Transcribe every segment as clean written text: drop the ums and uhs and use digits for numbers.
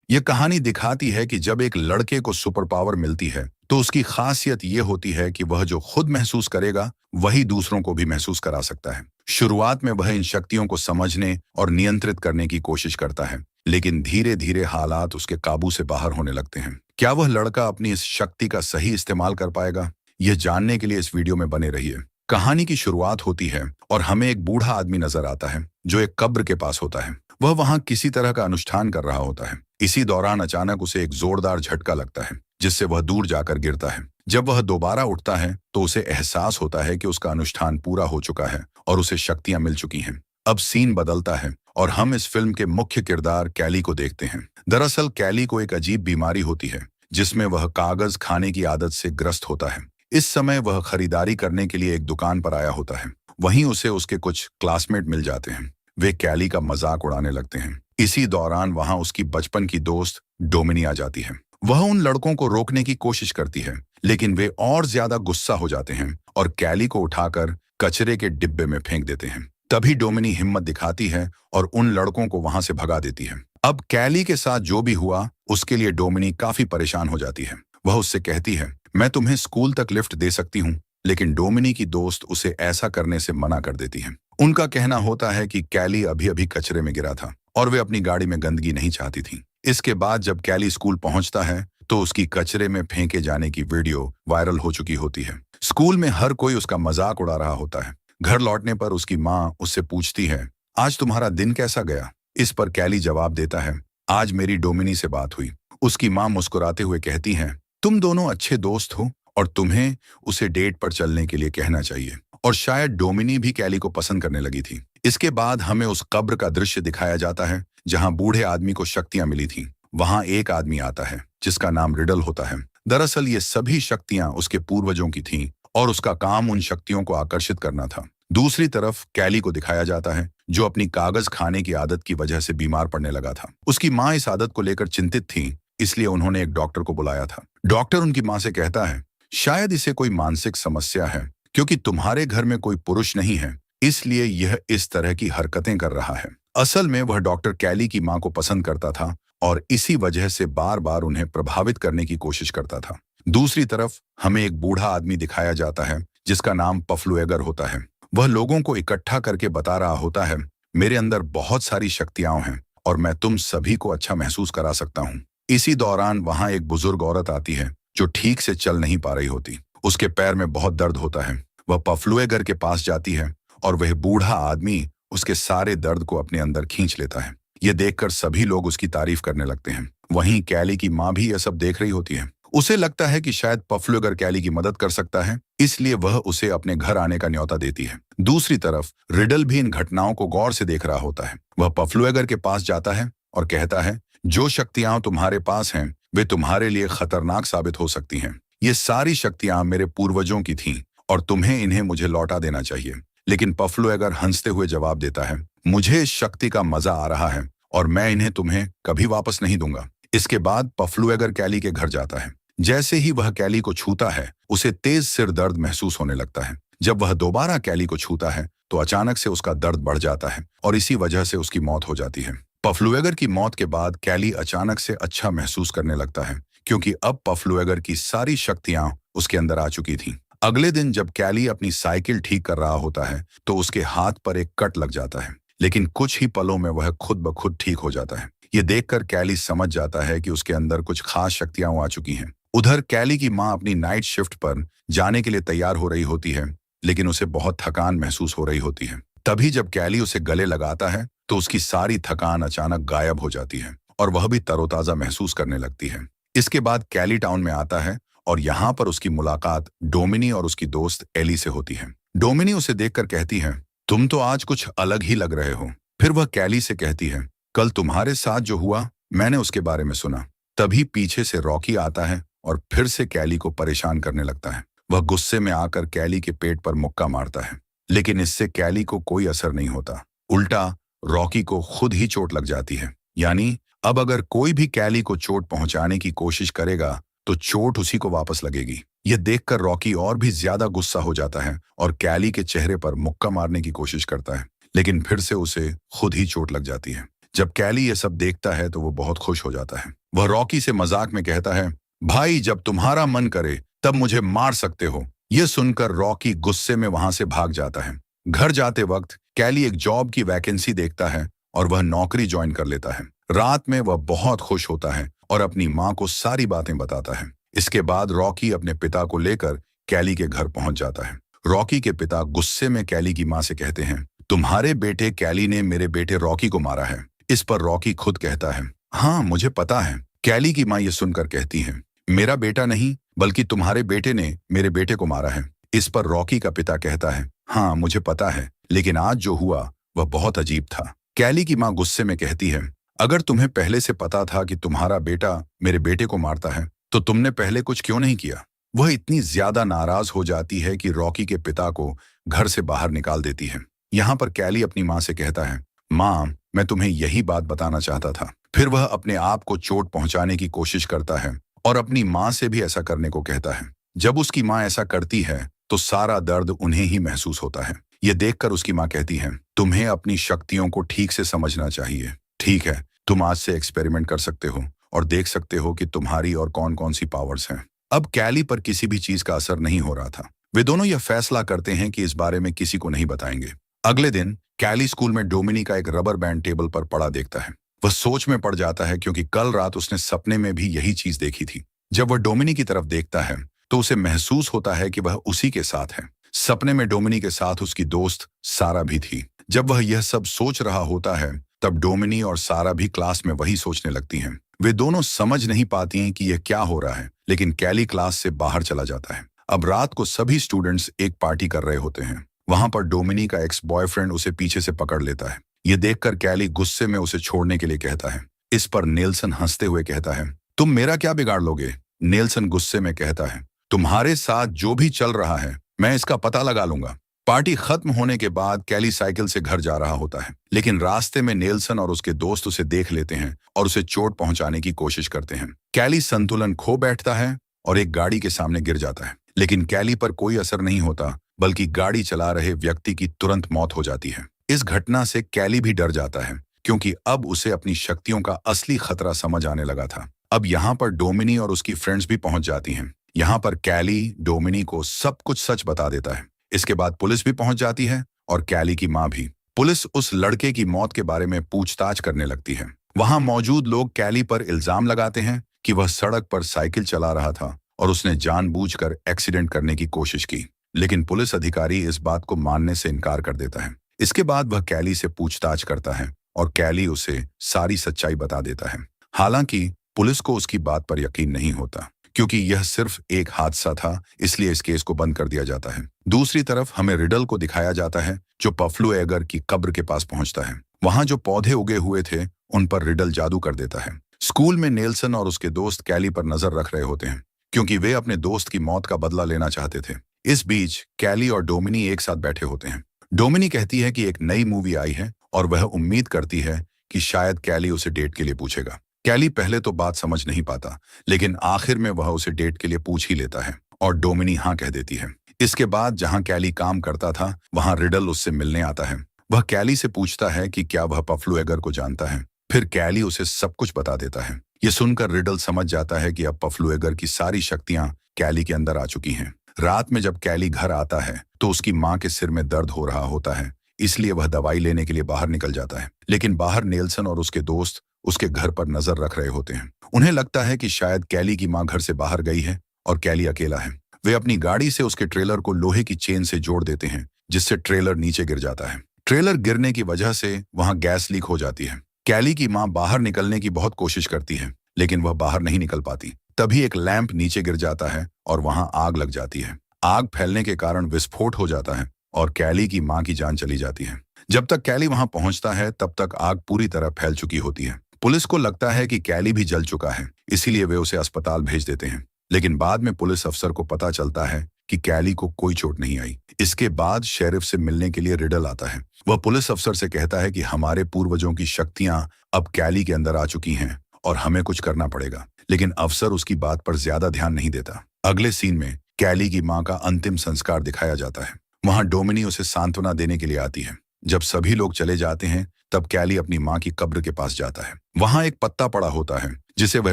ये कहानी दिखाती है कि जब एक लड़के को सुपर पावर मिलती है तो उसकी खासियत ये होती है कि वह जो खुद महसूस करेगा वही दूसरों को भी महसूस करा सकता है। शुरुआत में वह इन शक्तियों को समझने और नियंत्रित करने की कोशिश करता है, लेकिन धीरे धीरे हालात उसके काबू से बाहर होने लगते हैं। क्या वह लड़का अपनी इस शक्ति का सही इस्तेमाल कर पाएगा? यह जानने के लिए इस वीडियो में बने रहिए। कहानी की शुरुआत होती है और हमें एक बूढ़ा आदमी नजर आता है जो एक कब्र के पास होता है। वह वहां किसी तरह का अनुष्ठान कर रहा होता है। इसी दौरान अचानक उसे एक जोरदार झटका लगता है जिससे वह दूर जाकर गिरता है। जब वह दोबारा उठता है तो उसे एहसास होता है कि उसका अनुष्ठान पूरा हो चुका है और उसे शक्तियां मिल चुकी हैं। अब सीन बदलता है और हम इस फिल्म के मुख्य किरदार कैली को देखते हैं। दरअसल कैली को एक अजीब बीमारी होती है जिसमें वह कागज खाने की आदत से ग्रस्त होता है। इस समय वह खरीदारी करने के लिए एक दुकान पर आया होता है। वहीं उसे उसके कुछ क्लासमेट मिल जाते हैं। वे कैली का मजाक उड़ाने लगते हैं। इसी दौरान वहां उसकी बचपन की दोस्त डोमिनी आ जाती है। वह उन लड़कों को रोकने की कोशिश करती है, लेकिन वे और ज्यादा गुस्सा हो जाते हैं और कैली को उठाकर कचरे के डिब्बे में फेंक देते हैं। तभी डोमिनी हिम्मत दिखाती है और उन लड़कों को वहां से भगा देती है। अब कैली के साथ जो भी हुआ उसके लिए डोमिनी काफी परेशान हो जाती है। वह उससे कहती है, मैं तुम्हें स्कूल तक लिफ्ट दे सकती हूँ, लेकिन डोमिनी की दोस्त उसे ऐसा करने से मना कर देती है। उनका कहना होता है कि कैली अभी अभी कचरे में गिरा था और वे अपनी गाड़ी में गंदगी नहीं चाहती थी। इसके बाद जब कैली स्कूल पहुंचता है तो उसकी कचरे में फेंके जाने की वीडियो वायरल हो चुकी होती है। स्कूल में हर कोई उसका मजाक उड़ा रहा होता है। घर लौटने पर उसकी माँ उससे पूछती है, आज तुम्हारा दिन कैसा गया? इस पर कैली जवाब देता है, आज मेरी डोमिनी से बात हुई। उसकी माँ मुस्कुराते हुए कहती है, तुम दोनों अच्छे दोस्त हो और तुम्हें उसे डेट पर चलने के लिए कहना चाहिए। और शायद डोमिनी भी कैली को पसंद करने लगी थी। इसके बाद हमें उस कब्र का दृश्य दिखाया जाता है जहां बूढ़े आदमी को शक्तियां मिली थी। वहां एक आदमी आता है जिसका नाम रिडल होता है। दरअसल ये सभी शक्तियां उसके पूर्वजों की थीं और उसका काम उन शक्तियों को आकर्षित करना था। दूसरी तरफ कैली को दिखाया जाता है जो अपनी कागज खाने की आदत की वजह से बीमार पड़ने लगा था। उसकी माँ इस आदत को लेकर चिंतित थी, इसलिए उन्होंने एक डॉक्टर को बुलाया था। डॉक्टर उनकी माँ से कहता है, शायद इसे कोई मानसिक समस्या है, क्योंकि तुम्हारे घर में कोई पुरुष नहीं है, इसलिए यह इस तरह की हरकतें कर रहा है। असल में वह डॉक्टर कैली की मां को पसंद करता था और इसी वजह से बार बार उन्हें प्रभावित करने की कोशिश करता था। दूसरी तरफ हमें एक बूढ़ा आदमी दिखाया जाता है जिसका नाम पफलुएगर होता है। वह लोगों को इकट्ठा करके बता रहा होता है, मेरे अंदर बहुत सारी शक्तियां हैं और मैं तुम सभी को अच्छा महसूस करा सकता हूँ। इसी दौरान वहां एक बुजुर्ग औरत आती है जो ठीक से चल नहीं पा रही होती। उसके पैर में बहुत दर्द होता है। वह पफलुएगर के पास जाती है और वह बूढ़ा आदमी उसके सारे दर्द को अपने अंदर खींच लेता है। यह देखकर सभी लोग उसकी तारीफ करने लगते हैं। वहीं कैली की माँ भी यह सब देख रही होती है। उसे लगता है कि शायद पफलुएगर कैली की मदद कर सकता है, इसलिए वह उसे अपने घर आने का न्योता देती है। दूसरी तरफ रिडल भी इन घटनाओं को गौर से देख रहा होता है। वह पफलुएगर के पास जाता है और कहता है, जो शक्तियां तुम्हारे पास हैं वे तुम्हारे लिए खतरनाक साबित हो सकती हैं। ये सारी शक्तियां मेरे पूर्वजों की थीं और तुम्हें इन्हें मुझे लौटा देना चाहिए। लेकिन पफलुएगर हंसते हुए जवाब देता है, मुझे इस शक्ति का मजा आ रहा है और मैं इन्हें तुम्हें कभी वापस नहीं दूंगा। इसके बाद पफलुएगर कैली के घर जाता है। जैसे ही वह कैली को छूता है उसे तेज सिर दर्द महसूस होने लगता है। जब वह दोबारा कैली को छूता है तो अचानक से उसका दर्द बढ़ जाता है और इसी वजह से उसकी मौत हो जाती है। पफलुएगर की मौत के बाद कैली अचानक से अच्छा महसूस करने लगता है क्योंकि अब पफलुएगर की सारी शक्तियां उसके अंदर आ चुकी थीं। अगले दिन जब कैली अपनी साइकिल ठीक कर रहा होता है तो उसके हाथ पर एक कट लग जाता है, लेकिन कुछ ही पलों में वह खुद ब खुद ठीक हो जाता है। ये देखकर कैली समझ जाता है कि उसके अंदर कुछ खास शक्तियां आ चुकी हैं। उधर कैली की माँ अपनी नाइट शिफ्ट पर जाने के लिए तैयार हो रही होती है, लेकिन उसे बहुत थकान महसूस हो रही होती है। तभी जब कैली उसे गले लगाता है तो उसकी सारी थकान अचानक गायब हो जाती है और वह भी तरोताजा महसूस करने लगती है। इसके बाद कैली टाउन में आता है और यहाँ पर उसकी मुलाकात डोमिनी और उसकी दोस्त एली से होती है। डोमिनी उसे देखकर कहती है, तुम तो आज कुछ अलग ही लग रहे हो। फिर वह कैली से कहती है, कल तुम्हारे साथ जो हुआ मैंने उसके बारे में सुना। तभी पीछे से रॉकी आता है और फिर से कैली को परेशान करने लगता है। वह गुस्से में आकर कैली के पेट पर मुक्का मारता है, लेकिन इससे कैली को कोई असर नहीं होता। उल्टा रॉकी को खुद ही चोट लग जाती है। यानी अब अगर कोई भी कैली को चोट पहुंचाने की कोशिश करेगा तो चोट उसी को वापस लगेगी। यह देखकर रॉकी और भी ज्यादा गुस्सा हो जाता है और कैली के चेहरे पर मुक्का मारने की कोशिश करता है, लेकिन फिर से उसे खुद ही चोट लग जाती है। जब कैली ये सब देखता है तो वो बहुत खुश हो जाता है। वह रॉकी से मजाक में कहता है, भाई जब तुम्हारा मन करे तब मुझे मार सकते हो। यह सुनकर रॉकी गुस्से में वहां से भाग जाता है। घर जाते वक्त कैली एक जॉब की वैकेंसी देखता है और वह नौकरी ज्वाइन कर लेता है। रात में वह बहुत खुश होता है और अपनी माँ को सारी बातें बताता है। इसके बाद रॉकी अपने पिता को लेकर कैली के घर पहुंच जाता है। रॉकी के पिता गुस्से में कैली की माँ से कहते हैं, तुम्हारे बेटे कैली ने मेरे बेटे रॉकी को मारा है। इस पर रॉकी खुद कहता है, हाँ मुझे पता है। कैली की माँ ये सुनकर कहती है, मेरा बेटा नहीं बल्कि तुम्हारे बेटे ने मेरे बेटे को मारा है। इस पर रॉकी का पिता कहता है, हाँ मुझे पता है, लेकिन आज जो हुआ वह बहुत अजीब था। कैली की माँ गुस्से में कहती है, अगर तुम्हें पहले से पता था कि तुम्हारा बेटा मेरे बेटे को मारता है तो तुमने पहले कुछ क्यों नहीं किया। वह इतनी ज्यादा नाराज हो जाती है कि रॉकी के पिता को घर से बाहर निकाल देती है। यहाँ पर कैली अपनी माँ से कहता है, माँ मैं तुम्हें यही बात बताना चाहता था। फिर वह अपने आप को चोट पहुंचाने की कोशिश करता है और अपनी माँ से भी ऐसा करने को कहता है। जब उसकी माँ ऐसा करती है तो सारा दर्द उन्हें ही महसूस होता है। ये देखकर उसकी माँ कहती है, तुम्हें अपनी शक्तियों को ठीक से समझना चाहिए। ठीक है, तुम आज से एक्सपेरिमेंट कर सकते हो और देख सकते हो कि तुम्हारी और कौन कौन सी पावर्स हैं। अब कैली पर किसी भी चीज का असर नहीं हो रहा था। वे दोनों यह फैसला करते हैं कि इस बारे में किसी को नहीं बताएंगे। अगले दिन कैली स्कूल में डोमिनी का एक रबर बैंड टेबल पर पड़ा देखता है। वह सोच में पड़ जाता है क्योंकि कल रात उसने सपने में भी यही चीज देखी थी। जब वह डोमिनी की तरफ देखता है तो उसे महसूस होता है कि वह उसी के साथ है। सपने में डोमिनी के साथ उसकी दोस्त सारा भी थी। जब वह यह सब सोच रहा होता है तब डोमिनी और सारा भी क्लास में वही सोचने लगती हैं। वे दोनों समझ नहीं पाती हैं कि यह क्या हो रहा है, लेकिन कैली क्लास से बाहर चला जाता है। अब रात को सभी स्टूडेंट्स एक पार्टी कर रहे होते हैं। वहां पर डोमिनी का एक्स बॉयफ्रेंड उसे पीछे से पकड़ लेता है। ये देखकर कैली गुस्से में उसे छोड़ने के लिए कहता है। इस पर नेल्सन हंसते हुए कहता है, तुम मेरा क्या बिगाड़ लोगे। नेल्सन गुस्से में कहता है, तुम्हारे साथ जो भी चल रहा है मैं इसका पता लगा लूंगा। पार्टी खत्म होने के बाद कैली साइकिल से घर जा रहा होता है, लेकिन रास्ते में नेल्सन और उसके दोस्त उसे देख लेते हैं और उसे चोट पहुंचाने की कोशिश करते हैं। कैली संतुलन खो बैठता है और एक गाड़ी के सामने गिर जाता है, लेकिन कैली पर कोई असर नहीं होता, बल्कि गाड़ी चला रहे व्यक्ति की तुरंत मौत हो जाती है। इस घटना से कैली भी डर जाता है क्योंकि अब उसे अपनी शक्तियों का असली खतरा समझ आने लगा था। अब यहाँ पर डोमिनी और उसकी फ्रेंड्स भी पहुंच जाती हैं। यहाँ पर कैली डोमिनी को सब कुछ सच बता देता है। इसके बाद पुलिस भी पहुंच जाती है और कैली की माँ भी। पुलिस उस लड़के की मौत के बारे में पूछताछ करने लगती है। वहां मौजूद लोग कैली पर इल्जाम लगाते हैं कि वह सड़क पर साइकिल चला रहा था और उसने जानबूझकर एक्सीडेंट करने की कोशिश की, लेकिन पुलिस अधिकारी इस बात को मानने से इनकार कर देता है। इसके बाद वह कैली से पूछताछ करता है और कैली उसे सारी सच्चाई बता देता है। हालांकि पुलिस को उसकी बात पर यकीन नहीं होता क्योंकि यह सिर्फ एक हादसा था, इसलिए इस केस को बंद कर दिया जाता है। दूसरी तरफ हमें रिडल को दिखाया जाता है जो पफ्लू एगर की कब्र के पास पहुंचता है। वहां जो पौधे उगे हुए थे उन पर रिडल जादू कर देता है। स्कूल में नेल्सन और उसके दोस्त कैली पर नजर रख रहे होते हैं क्योंकि वे अपने दोस्त की मौत का बदला लेना चाहते थे। इस बीच कैली और डोमिनी एक साथ बैठे होते हैं। डोमिनी कहती है कि एक नई मूवी आई है और वह उम्मीद करती है कि शायद कैली उसे डेट के लिए पूछेगा। कैली पहले तो बात समझ नहीं पाता, लेकिन आखिर में वह उसे डेट के लिए पूछ ही लेता है और डोमिनी हाँ कह देती है। इसके बाद जहां कैली काम करता था वहां रिडल उससे मिलने आता है। वह कैली से पूछता है कि क्या वह पफ्लू एगर को जानता है। फिर कैली उसे सब कुछ बता देता है। ये सुनकर रिडल समझ जाता है कि अब पफ्लू एगर की सारी शक्तियां कैली के अंदर आ चुकी हैं। रात में जब कैली घर आता है तो उसकी माँ के सिर में दर्द हो रहा होता है, इसलिए वह दवाई लेने के लिए बाहर निकल जाता है। लेकिन बाहर नेल्सन और उसके दोस्त उसके घर पर नजर रख रहे होते हैं। उन्हें लगता है कि शायद कैली की माँ घर से बाहर गई है और कैली अकेला है। वे अपनी गाड़ी से उसके ट्रेलर को लोहे की चेन से जोड़ देते हैं, जिससे ट्रेलर नीचे गिर जाता है। ट्रेलर गिरने की वजह से वहां गैस लीक हो जाती है। कैली की माँ बाहर निकलने की बहुत कोशिश करती है, लेकिन वह बाहर नहीं निकल पाती। तभी एक लैंप नीचे गिर जाता है और वहां आग लग जाती है। आग फैलने के कारण विस्फोट हो जाता है और कैली की माँ की जान चली जाती है। जब तक कैली वहां पहुंचता है तब तक आग पूरी तरह फैल चुकी होती है। पुलिस को लगता है कि कैली भी जल चुका है, इसीलिए वे उसे अस्पताल भेज देते हैं। लेकिन बाद में पुलिस अफसर को पता चलता है कि कैली को कोई चोट नहीं आई। इसके बाद शेरिफ से मिलने के लिए रिडल आता है। वह पुलिस अफसर से कहता है कि हमारे पूर्वजों की शक्तियां अब कैली के अंदर आ चुकी हैं और हमें कुछ करना पड़ेगा, लेकिन अफसर उसकी बात पर ज्यादा ध्यान नहीं देता। अगले सीन में कैली की माँ का अंतिम संस्कार दिखाया जाता है। वहां डोमिनी उसे सांत्वना देने के लिए आती है। जब सभी लोग चले जाते हैं तब कैली अपनी माँ की कब्र के पास जाता है। वहां एक पत्ता पड़ा होता है जिसे वह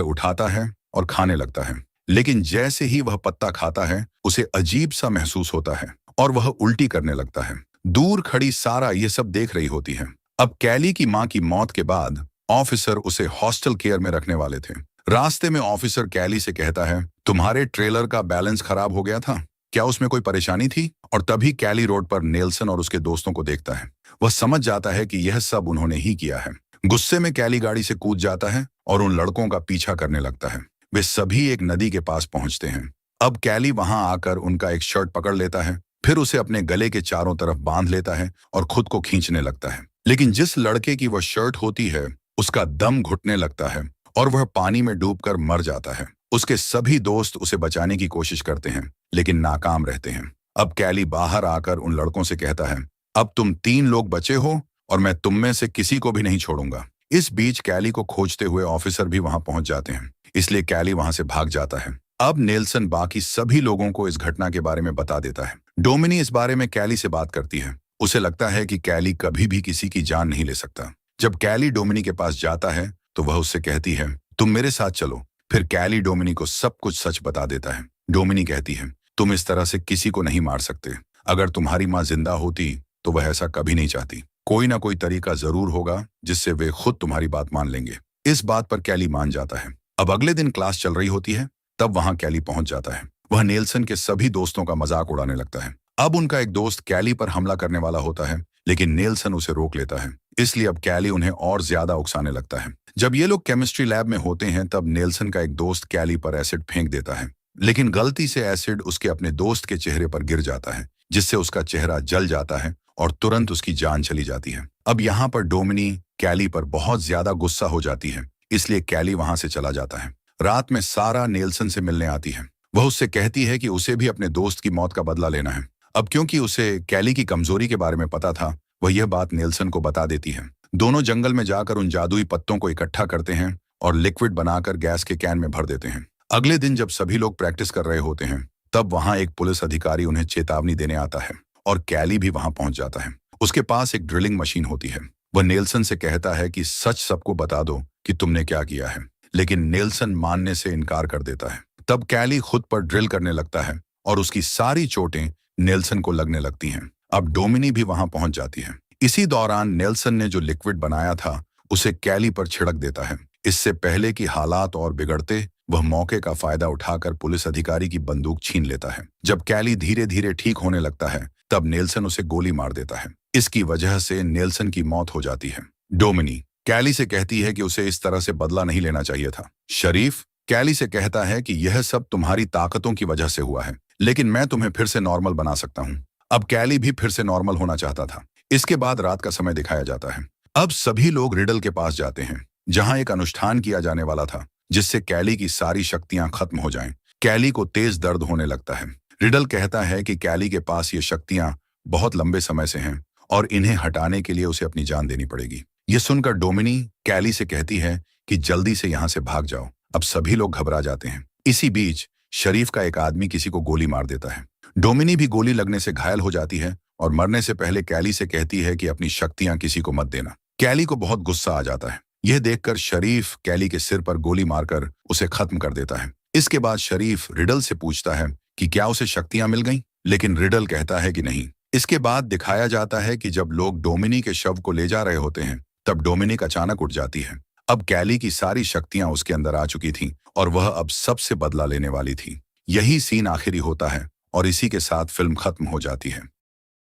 उठाता है और खाने लगता है। लेकिन जैसे ही वह पत्ता खाता है उसे अजीब सा महसूस होता है और वह उल्टी करने लगता है। दूर खड़ी सारा ये सब देख रही होती है। अब कैली की माँ की मौत के बाद ऑफिसर उसे हॉस्टल केयर में रखने वाले थे। रास्ते में ऑफिसर कैली से कहता है, तुम्हारे ट्रेलर का बैलेंस खराब हो गया था, क्या उसमें कोई परेशानी थी? और तभी कैली रोड पर नेल्सन और उसके दोस्तों को देखता है। वह समझ जाता है कि यह सब उन्होंने ही किया है। गुस्से में कैली गाड़ी से कूद जाता है और उन लड़कों का पीछा करने लगता है। वे सभी एक नदी के पास पहुंचते हैं। अब कैली वहां आकर उनका एक शर्ट पकड़ लेता है, फिर उसे अपने गले के चारों तरफ बांध लेता है और खुद को खींचने लगता है। लेकिन जिस लड़के की वह शर्ट होती है उसका दम घुटने लगता है और वह पानी में डूबकर मर जाता है। उसके सभी दोस्त उसे बचाने की कोशिश करते हैं लेकिन नाकाम रहते हैं। अब कैली बाहर आकर उन लड़कों से कहता है, अब तुम 3 लोग बचे हो और मैं तुम में से किसी को भी नहीं छोड़ूंगा। इस बीच कैली को खोजते हुए ऑफिसर भी वहां पहुंच जाते हैं, इसलिए कैली वहां से भाग जाता है। अब नेल्सन बाकी सभी लोगों को इस घटना के बारे में बता देता है। डोमिनी इस बारे में कैली से बात करती है। उसे लगता है कि कैली कभी भी किसी की जान नहीं ले सकता। जब कैली डोमिनी के पास जाता है तो वह उससे कहती है, तुम मेरे साथ चलो। फिर कैली डोमिनी को सब कुछ सच बता देता है। डोमिनी कहती है, तुम इस तरह से किसी को नहीं मार सकते। अगर तुम्हारी माँ जिंदा होती तो वह ऐसा कभी नहीं चाहती। कोई ना कोई तरीका जरूर होगा जिससे वे खुद तुम्हारी बात मान लेंगे। इस बात पर कैली मान जाता है। अब अगले दिन क्लास चल रही होती है, तब वहां कैली पहुंच जाता है। वह नेल्सन के सभी दोस्तों का मजाक उड़ाने लगता है। अब उनका एक दोस्त कैली पर हमला करने वाला होता है, लेकिन नेल्सन उसे रोक लेता है। इसलिए अब कैली उन्हें और ज्यादा उकसाने लगता है। जब ये लोग केमिस्ट्री लैब में होते हैं तब नेल्सन का एक दोस्त कैली पर एसिड फेंक देता है, लेकिन गलती से एसिड उसके अपने दोस्त के चेहरे पर गिर जाता है, जिससे उसका चेहरा जल जाता है और तुरंत उसकी जान चली जाती है। अब यहाँ पर डोमिनी कैली पर बहुत ज्यादा गुस्सा हो जाती है, इसलिए कैली वहां से चला जाता है। रात में सारा नेल्सन से मिलने आती है। वह उससे कहती है कि उसे भी अपने दोस्त की मौत का बदला लेना है। अब क्योंकि उसे कैली की कमजोरी के बारे में पता था, वह यह बात नेल्सन को बता देती है। दोनों जंगल में जाकर उन जादुई पत्तों को इकट्ठा करते हैं और लिक्विड बनाकर गैस के कैन में भर देते हैं। अगले दिन जब सभी लोग प्रैक्टिस कर रहे होते हैं तब वहां एक पुलिस अधिकारी उन्हें चेतावनी देने आता है और कैली भी वहां पहुंच जाता है। उसके पास एक ड्रिलिंग मशीन होती है। वह नेल्सन से कहता है कि सच सबको बता दो कि तुमने क्या किया है, लेकिन नेल्सन मानने से इनकार कर देता है। तब कैली खुद पर ड्रिल करने लगता है और उसकी सारी चोटें नेल्सन को लगने लगती हैं। अब डोमिनी भी वहां पहुंच जाती है। इसी दौरान नेल्सन ने जो लिक्विड बनाया था उसे कैली पर छिड़क देता है। इससे पहले कि हालात और बिगड़ते, वह मौके का फायदा उठाकर पुलिस अधिकारी की बंदूक छीन लेता है। जब कैली धीरे धीरे ठीक होने लगता है तब नेल्सन उसे गोली मार देता है। इसकी वजह से नेल्सन की मौत हो जाती है। डोमिनी कैली से कहती है कि उसे इस तरह से बदला नहीं लेना चाहिए था। शरीफ कैली से कहता है कि यह सब तुम्हारी ताकतों की वजह से हुआ है, लेकिन मैं तुम्हें फिर से नॉर्मल बना सकता हूँ। अब कैली भी फिर से नॉर्मल होना चाहता था। इसके बाद रात का समय दिखाया जाता है। अब सभी लोग रिडल के पास जाते हैं, जहां एक अनुष्ठान किया जाने वाला था जिससे कैली की सारी शक्तियां खत्म हो जाएं। कैली को तेज दर्द होने लगता है। रिडल कहता है कि कैली के पास ये शक्तियां बहुत लंबे समय से हैं और इन्हें हटाने के लिए उसे अपनी जान देनी पड़ेगी। ये सुनकर डोमिनी कैली से कहती है कि जल्दी से यहाँ से भाग जाओ। अब सभी लोग घबरा जाते हैं। इसी बीच शरीफ का एक आदमी किसी को गोली मार देता है। डोमिनी भी गोली लगने से घायल हो जाती है और मरने से पहले कैली से कहती है कि अपनी शक्तियां किसी को मत देना। कैली को बहुत गुस्सा आ जाता है। यह देखकर शरीफ कैली के सिर पर गोली मारकर उसे खत्म कर देता है। इसके बाद शरीफ रिडल से पूछता है कि क्या उसे शक्तियां मिल गईं? लेकिन रिडल कहता है कि नहीं। इसके बाद दिखाया जाता है कि जब लोग डोमिनी के शव को ले जा रहे होते हैं तब डोमिनिक अचानक उठ जाती है। अब कैली की सारी शक्तियां उसके अंदर आ चुकी थीं और वह अब सबसे बदला लेने वाली थी। यही सीन आखिरी होता है और इसी के साथ फिल्म खत्म हो जाती है।